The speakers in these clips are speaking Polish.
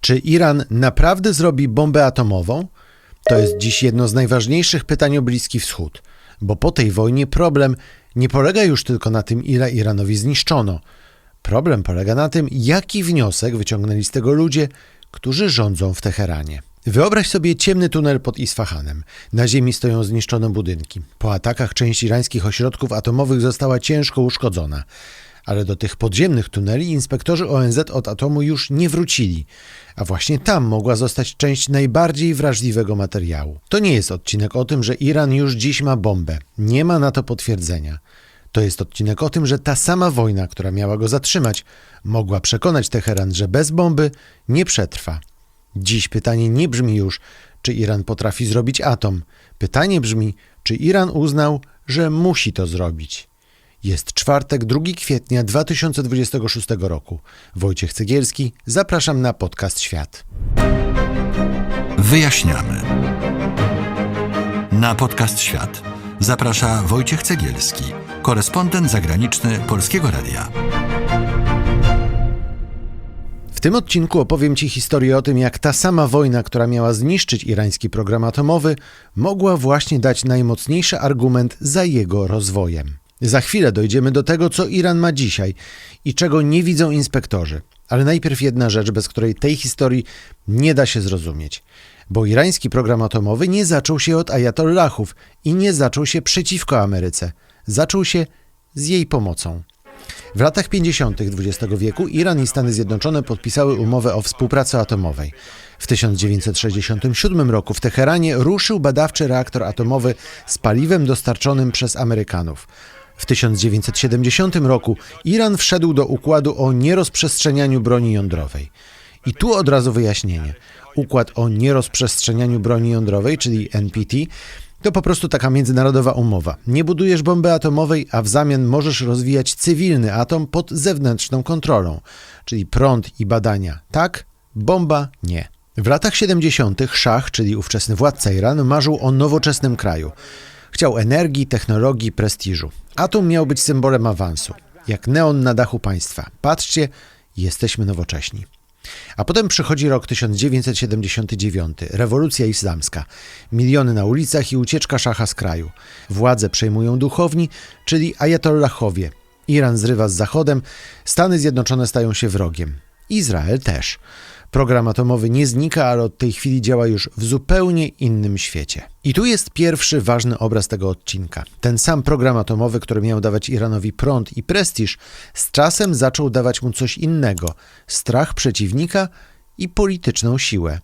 Czy Iran naprawdę zrobi bombę atomową? To jest dziś jedno z najważniejszych pytań o Bliski Wschód, bo po tej wojnie problem nie polega już tylko na tym, ile Iranowi zniszczono. Problem polega na tym, jaki wniosek wyciągnęli z tego ludzie, którzy rządzą w Teheranie. Wyobraź sobie ciemny tunel pod Isfahanem. Na ziemi stoją zniszczone budynki. Po atakach część irańskich ośrodków atomowych została ciężko uszkodzona. Ale do tych podziemnych tuneli inspektorzy ONZ od atomu już nie wrócili, a właśnie tam mogła zostać część najbardziej wrażliwego materiału. To nie jest odcinek o tym, że Iran już dziś ma bombę. Nie ma na to potwierdzenia. To jest odcinek o tym, że ta sama wojna, która miała go zatrzymać, mogła przekonać Teheran, że bez bomby nie przetrwa. Dziś pytanie nie brzmi już, czy Iran potrafi zrobić atom. Pytanie brzmi, czy Iran uznał, że musi to zrobić. Jest czwartek, 2 kwietnia 2026 roku. Wojciech Cegielski, zapraszam na podcast Świat. Wyjaśniamy. Na podcast Świat zaprasza Wojciech Cegielski, korespondent zagraniczny Polskiego Radia. W tym odcinku opowiem Ci historię o tym, jak ta sama wojna, która miała zniszczyć irański program atomowy, mogła właśnie dać najmocniejszy argument za jego rozwojem. Za chwilę dojdziemy do tego, co Iran ma dzisiaj i czego nie widzą inspektorzy. Ale najpierw jedna rzecz, bez której tej historii nie da się zrozumieć. Bo irański program atomowy nie zaczął się od ajatollahów i nie zaczął się przeciwko Ameryce. Zaczął się z jej pomocą. W latach 50. XX wieku Iran i Stany Zjednoczone podpisały umowę o współpracy atomowej. W 1967 roku w Teheranie ruszył badawczy reaktor atomowy z paliwem dostarczonym przez Amerykanów. W 1970 roku Iran wszedł do układu o nierozprzestrzenianiu broni jądrowej. I tu od razu wyjaśnienie. Układ o nierozprzestrzenianiu broni jądrowej, czyli NPT, to po prostu taka międzynarodowa umowa. Nie budujesz bomby atomowej, a w zamian możesz rozwijać cywilny atom pod zewnętrzną kontrolą, czyli prąd i badania. Tak, bomba nie. W latach 70. szach, czyli ówczesny władca Iranu, marzył o nowoczesnym kraju. Chciał energii, technologii, prestiżu. Atom miał być symbolem awansu, jak neon na dachu państwa. Patrzcie, jesteśmy nowocześni. A potem przychodzi rok 1979, rewolucja islamska. Miliony na ulicach i ucieczka szacha z kraju. Władzę przejmują duchowni, czyli ajatollahowie. Iran zrywa z Zachodem, Stany Zjednoczone stają się wrogiem. Izrael też. Program atomowy nie znika, ale od tej chwili działa już w zupełnie innym świecie. I tu jest pierwszy ważny obraz tego odcinka. Ten sam program atomowy, który miał dawać Iranowi prąd i prestiż, z czasem zaczął dawać mu coś innego. Strach przeciwnika i polityczną siłę.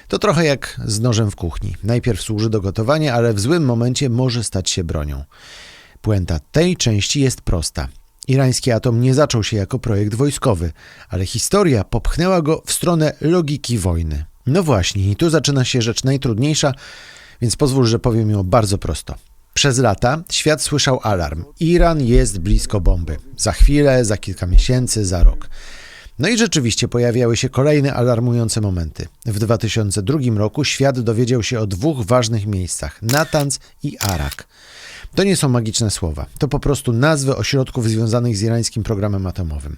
To trochę jak z nożem w kuchni. Najpierw służy do gotowania, ale w złym momencie może stać się bronią. Puenta tej części jest prosta. Irański atom nie zaczął się jako projekt wojskowy, ale historia popchnęła go w stronę logiki wojny. No właśnie, i tu zaczyna się rzecz najtrudniejsza, więc pozwól, że powiem ją bardzo prosto. Przez lata świat słyszał alarm. Iran jest blisko bomby. Za chwilę, za kilka miesięcy, za rok. No i rzeczywiście pojawiały się kolejne alarmujące momenty. W 2002 roku świat dowiedział się o 2 ważnych miejscach – Natanz i Arak. To nie są magiczne słowa, to po prostu nazwy ośrodków związanych z irańskim programem atomowym.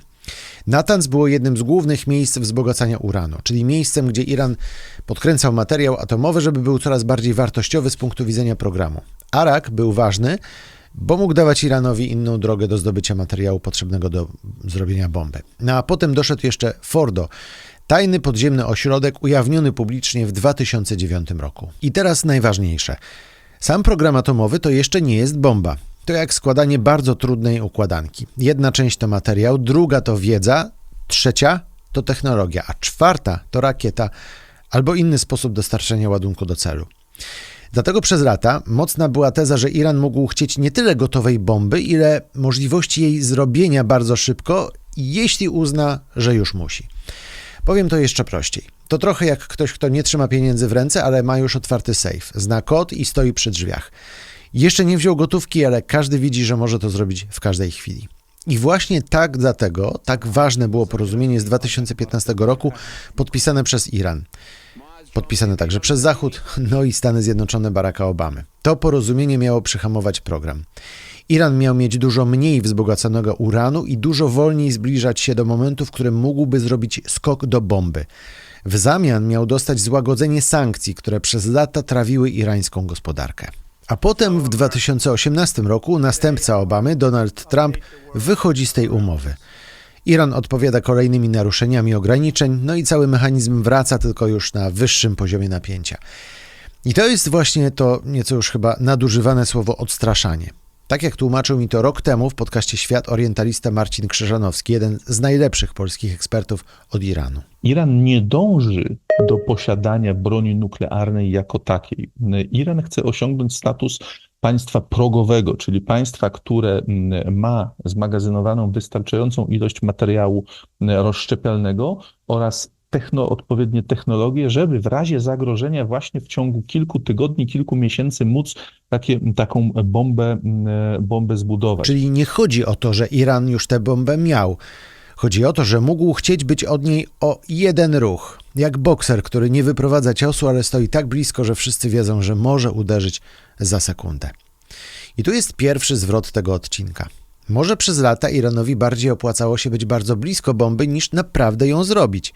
Natanz było jednym z głównych miejsc wzbogacania uranu, czyli miejscem, gdzie Iran podkręcał materiał atomowy, żeby był coraz bardziej wartościowy z punktu widzenia programu. Arak był ważny, bo mógł dawać Iranowi inną drogę do zdobycia materiału potrzebnego do zrobienia bomby. No a potem doszedł jeszcze Fordo, tajny podziemny ośrodek ujawniony publicznie w 2009 roku. I teraz najważniejsze. Sam program atomowy to jeszcze nie jest bomba. To jak składanie bardzo trudnej układanki. Jedna część to materiał, druga to wiedza, trzecia to technologia, a czwarta to rakieta albo inny sposób dostarczenia ładunku do celu. Dlatego przez lata mocna była teza, że Iran mógł chcieć nie tyle gotowej bomby, ile możliwości jej zrobienia bardzo szybko, jeśli uzna, że już musi. Powiem to jeszcze prościej. To trochę jak ktoś, kto nie trzyma pieniędzy w ręce, ale ma już otwarty sejf. Zna kod i stoi przy drzwiach. Jeszcze nie wziął gotówki, ale każdy widzi, że może to zrobić w każdej chwili. I właśnie tak dlatego tak ważne było porozumienie z 2015 roku podpisane przez Iran. Podpisane także przez Zachód, no i Stany Zjednoczone Baracka Obamy. To porozumienie miało przyhamować program. Iran miał mieć dużo mniej wzbogaconego uranu i dużo wolniej zbliżać się do momentu, w którym mógłby zrobić skok do bomby. W zamian miał dostać złagodzenie sankcji, które przez lata trawiły irańską gospodarkę. A potem w 2018 roku następca Obamy, Donald Trump, wychodzi z tej umowy. Iran odpowiada kolejnymi naruszeniami ograniczeń, no i cały mechanizm wraca tylko już na wyższym poziomie napięcia. I to jest właśnie to nieco już chyba nadużywane słowo odstraszanie. Tak jak tłumaczył mi to rok temu w podcaście Świat Orientalista Marcin Krzyżanowski, jeden z najlepszych polskich ekspertów od Iranu. Iran nie dąży do posiadania broni nuklearnej jako takiej. Iran chce osiągnąć status państwa progowego, czyli państwa, które ma zmagazynowaną wystarczającą ilość materiału rozszczepialnego oraz odpowiednie technologie, żeby w razie zagrożenia właśnie w ciągu kilku tygodni, kilku miesięcy móc taką bombę zbudować. Czyli nie chodzi o to, że Iran już tę bombę miał. Chodzi o to, że mógł chcieć być od niej o jeden ruch. Jak bokser, który nie wyprowadza ciosu, ale stoi tak blisko, że wszyscy wiedzą, że może uderzyć za sekundę. I tu jest pierwszy zwrot tego odcinka. Może przez lata Iranowi bardziej opłacało się być bardzo blisko bomby, niż naprawdę ją zrobić.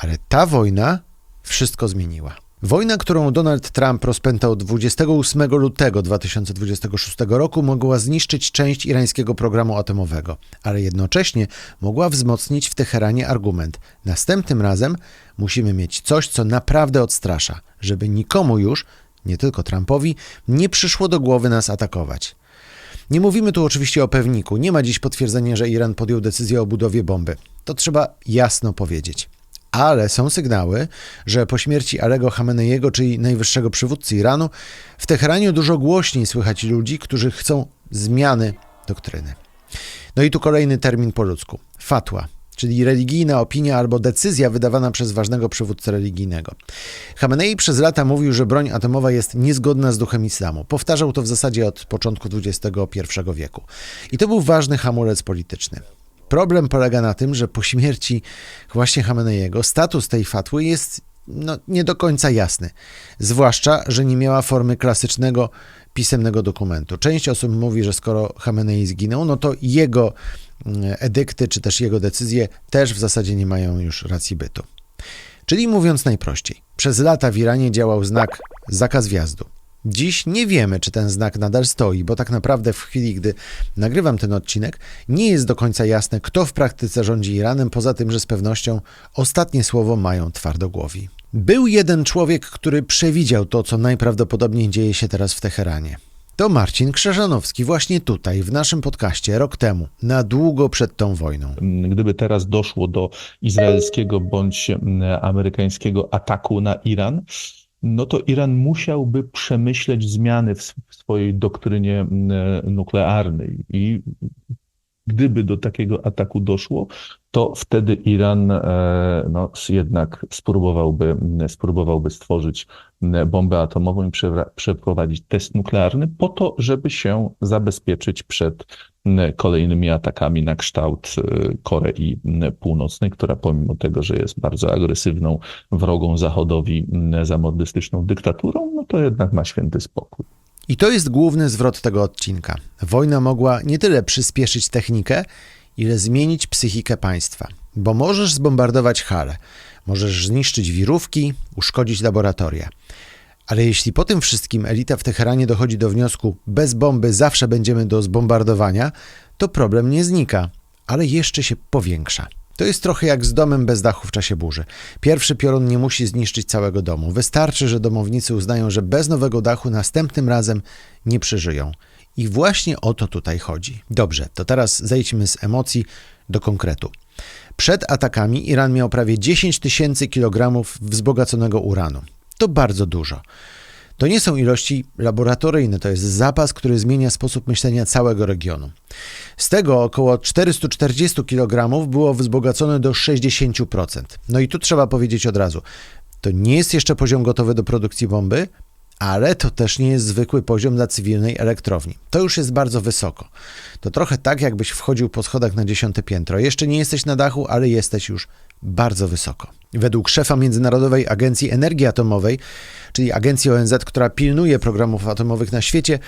Ale ta wojna wszystko zmieniła. Wojna, którą Donald Trump rozpętał 28 lutego 2026 roku, mogła zniszczyć część irańskiego programu atomowego, ale jednocześnie mogła wzmocnić w Teheranie argument. Następnym razem musimy mieć coś, co naprawdę odstrasza, żeby nikomu już, nie tylko Trumpowi, nie przyszło do głowy nas atakować. Nie mówimy tu oczywiście o pewniku. Nie ma dziś potwierdzenia, że Iran podjął decyzję o budowie bomby. To trzeba jasno powiedzieć. Ale są sygnały, że po śmierci Alego Chameneiego, czyli najwyższego przywódcy Iranu, w Teheranie dużo głośniej słychać ludzi, którzy chcą zmiany doktryny. No i tu kolejny termin po ludzku. Fatwa, czyli religijna opinia albo decyzja wydawana przez ważnego przywódcę religijnego. Chamenei przez lata mówił, że broń atomowa jest niezgodna z duchem islamu. Powtarzał to w zasadzie od początku XXI wieku. I to był ważny hamulec polityczny. Problem polega na tym, że po śmierci właśnie Chameneiego status tej fatwy jest nie do końca jasny. Zwłaszcza, że nie miała formy klasycznego, pisemnego dokumentu. Część osób mówi, że skoro Chamenei zginął, no to jego edykty czy też jego decyzje też w zasadzie nie mają już racji bytu. Czyli mówiąc najprościej, przez lata w Iranie działał znak zakaz wjazdu. Dziś nie wiemy, czy ten znak nadal stoi, bo tak naprawdę w chwili, gdy nagrywam ten odcinek, nie jest do końca jasne, kto w praktyce rządzi Iranem, poza tym, że z pewnością ostatnie słowo mają twardogłowi. Był jeden człowiek, który przewidział to, co najprawdopodobniej dzieje się teraz w Teheranie. To Marcin Krzyżanowski, właśnie tutaj, w naszym podcaście, rok temu, na długo przed tą wojną. Gdyby teraz doszło do izraelskiego bądź amerykańskiego ataku na Iran, no to Iran musiałby przemyśleć zmiany w swojej doktrynie nuklearnej i gdyby do takiego ataku doszło, to wtedy Iran jednak spróbowałby stworzyć bombę atomową i przeprowadzić test nuklearny po to, żeby się zabezpieczyć przed kolejnymi atakami na kształt Korei Północnej, która pomimo tego, że jest bardzo agresywną, wrogą Zachodowi, zamordystyczną dyktaturą, no to jednak ma święty spokój. I to jest główny zwrot tego odcinka. Wojna mogła nie tyle przyspieszyć technikę, ile zmienić psychikę państwa. Bo możesz zbombardować hale, możesz zniszczyć wirówki, uszkodzić laboratoria. Ale jeśli po tym wszystkim elita w Teheranie dochodzi do wniosku, bez bomby zawsze będziemy do zbombardowania, to problem nie znika, ale jeszcze się powiększa. To jest trochę jak z domem bez dachu w czasie burzy. Pierwszy piorun nie musi zniszczyć całego domu. Wystarczy, że domownicy uznają, że bez nowego dachu następnym razem nie przeżyją. I właśnie o to tutaj chodzi. Dobrze, to teraz zejdźmy z emocji do konkretu. Przed atakami Iran miał prawie 10 000 kilogramów wzbogaconego uranu. To bardzo dużo. To nie są ilości laboratoryjne, to jest zapas, który zmienia sposób myślenia całego regionu. Z tego około 440 kg było wzbogacone do 60%. No i tu trzeba powiedzieć od razu, to nie jest jeszcze poziom gotowy do produkcji bomby, ale to też nie jest zwykły poziom dla cywilnej elektrowni. To już jest bardzo wysoko. To trochę tak, jakbyś wchodził po schodach na 10. piętro. Jeszcze nie jesteś na dachu, ale jesteś już bardzo wysoko. Według szefa Międzynarodowej Agencji Energii Atomowej, czyli agencji ONZ, która pilnuje programów atomowych na świecie,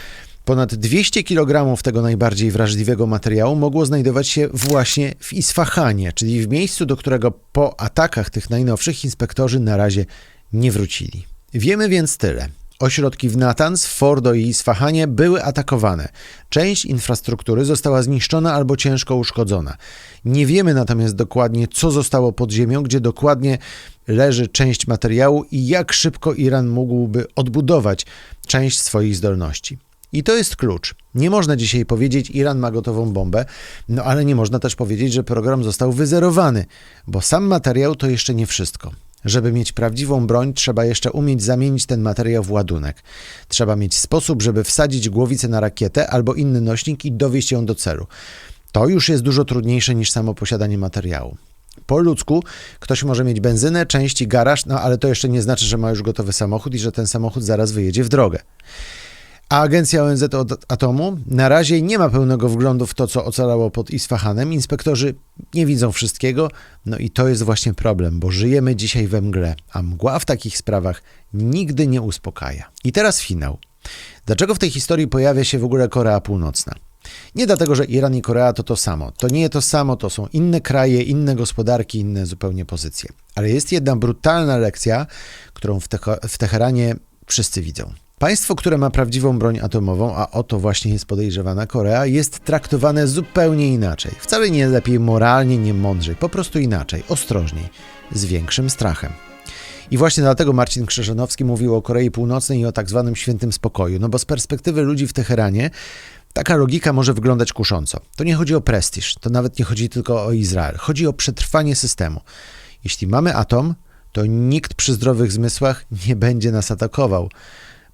Ponad 200 kg tego najbardziej wrażliwego materiału mogło znajdować się właśnie w Isfahanie, czyli w miejscu, do którego po atakach tych najnowszych inspektorzy na razie nie wrócili. Wiemy więc tyle. Ośrodki w Natanz, Fordo i Isfahanie były atakowane. Część infrastruktury została zniszczona albo ciężko uszkodzona. Nie wiemy natomiast dokładnie, co zostało pod ziemią, gdzie dokładnie leży część materiału i jak szybko Iran mógłby odbudować część swoich zdolności. I to jest klucz. Nie można dzisiaj powiedzieć, Iran ma gotową bombę, no ale nie można też powiedzieć, że program został wyzerowany, bo sam materiał to jeszcze nie wszystko. Żeby mieć prawdziwą broń, trzeba jeszcze umieć zamienić ten materiał w ładunek. Trzeba mieć sposób, żeby wsadzić głowicę na rakietę albo inny nośnik i dowieźć ją do celu. To już jest dużo trudniejsze niż samo posiadanie materiału. Po ludzku ktoś może mieć benzynę, części, garaż, no ale to jeszcze nie znaczy, że ma już gotowy samochód i że ten samochód zaraz wyjedzie w drogę. A agencja ONZ od atomu na razie nie ma pełnego wglądu w to, co ocalało pod Isfahanem. Inspektorzy nie widzą wszystkiego, no i to jest właśnie problem, bo żyjemy dzisiaj we mgle, a mgła w takich sprawach nigdy nie uspokaja. I teraz finał. Dlaczego w tej historii pojawia się w ogóle Korea Północna? Nie dlatego, że Iran i Korea to samo. To nie to samo, to są inne kraje, inne gospodarki, inne zupełnie pozycje. Ale jest jedna brutalna lekcja, którą w Teheranie wszyscy widzą. Państwo, które ma prawdziwą broń atomową, a o to właśnie jest podejrzewana Korea, jest traktowane zupełnie inaczej. Wcale nie lepiej moralnie, nie mądrzej, po prostu inaczej, ostrożniej, z większym strachem. I właśnie dlatego Marcin Krzyżanowski mówił o Korei Północnej i o tak zwanym świętym spokoju, no bo z perspektywy ludzi w Teheranie taka logika może wyglądać kusząco. To nie chodzi o prestiż, to nawet nie chodzi tylko o Izrael, chodzi o przetrwanie systemu. Jeśli mamy atom, to nikt przy zdrowych zmysłach nie będzie nas atakował.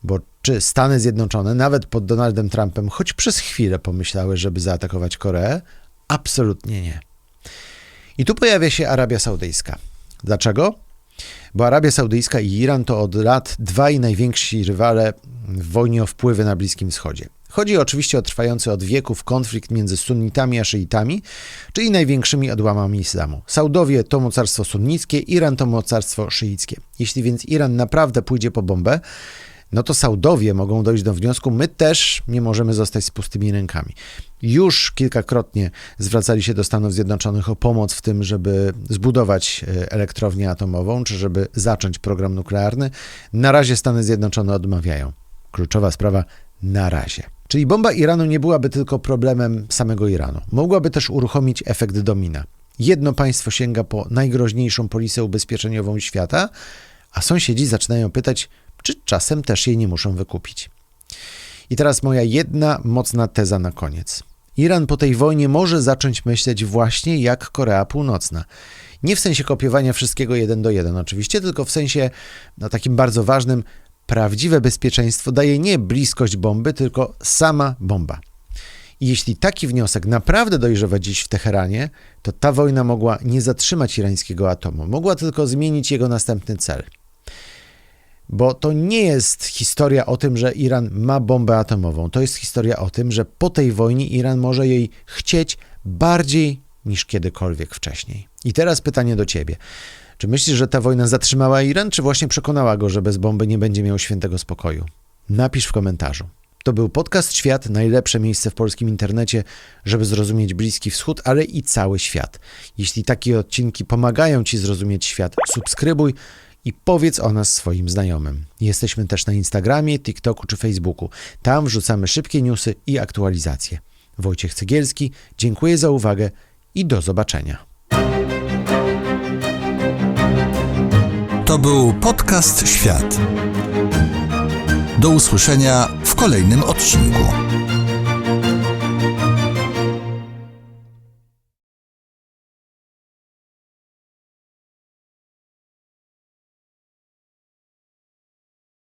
Bo czy Stany Zjednoczone, nawet pod Donaldem Trumpem, choć przez chwilę pomyślały, żeby zaatakować Koreę? Absolutnie nie. I tu pojawia się Arabia Saudyjska. Dlaczego? Bo Arabia Saudyjska i Iran to od lat dwaj najwięksi rywale w wojnie o wpływy na Bliskim Wschodzie. Chodzi oczywiście o trwający od wieków konflikt między sunnitami a szyitami, czyli największymi odłamami islamu. Saudowie to mocarstwo sunnickie, Iran to mocarstwo szyickie. Jeśli więc Iran naprawdę pójdzie po bombę, no to Saudowie mogą dojść do wniosku, my też nie możemy zostać z pustymi rękami. Już kilkakrotnie zwracali się do Stanów Zjednoczonych o pomoc w tym, żeby zbudować elektrownię atomową, czy żeby zacząć program nuklearny. Na razie Stany Zjednoczone odmawiają. Kluczowa sprawa, na razie. Czyli bomba Iranu nie byłaby tylko problemem samego Iranu. Mogłaby też uruchomić efekt domina. Jedno państwo sięga po najgroźniejszą polisę ubezpieczeniową świata, a sąsiedzi zaczynają pytać, czy czasem też jej nie muszą wykupić. I teraz moja jedna mocna teza na koniec. Iran po tej wojnie może zacząć myśleć właśnie jak Korea Północna. Nie w sensie kopiowania wszystkiego 1:1 oczywiście, tylko w sensie takim bardzo ważnym, prawdziwe bezpieczeństwo daje nie bliskość bomby, tylko sama bomba. I jeśli taki wniosek naprawdę dojrzewa dziś w Teheranie, to ta wojna mogła nie zatrzymać irańskiego atomu, mogła tylko zmienić jego następny cel. Bo to nie jest historia o tym, że Iran ma bombę atomową. To jest historia o tym, że po tej wojnie Iran może jej chcieć bardziej niż kiedykolwiek wcześniej. I teraz pytanie do ciebie. Czy myślisz, że ta wojna zatrzymała Iran, czy właśnie przekonała go, że bez bomby nie będzie miał świętego spokoju? Napisz w komentarzu. To był podcast Świat, najlepsze miejsce w polskim internecie, żeby zrozumieć Bliski Wschód, ale i cały świat. Jeśli takie odcinki pomagają ci zrozumieć świat, subskrybuj i powiedz o nas swoim znajomym. Jesteśmy też na Instagramie, TikToku czy Facebooku. Tam wrzucamy szybkie newsy i aktualizacje. Wojciech Cegielski, dziękuję za uwagę i do zobaczenia. To był podcast Świat. Do usłyszenia w kolejnym odcinku.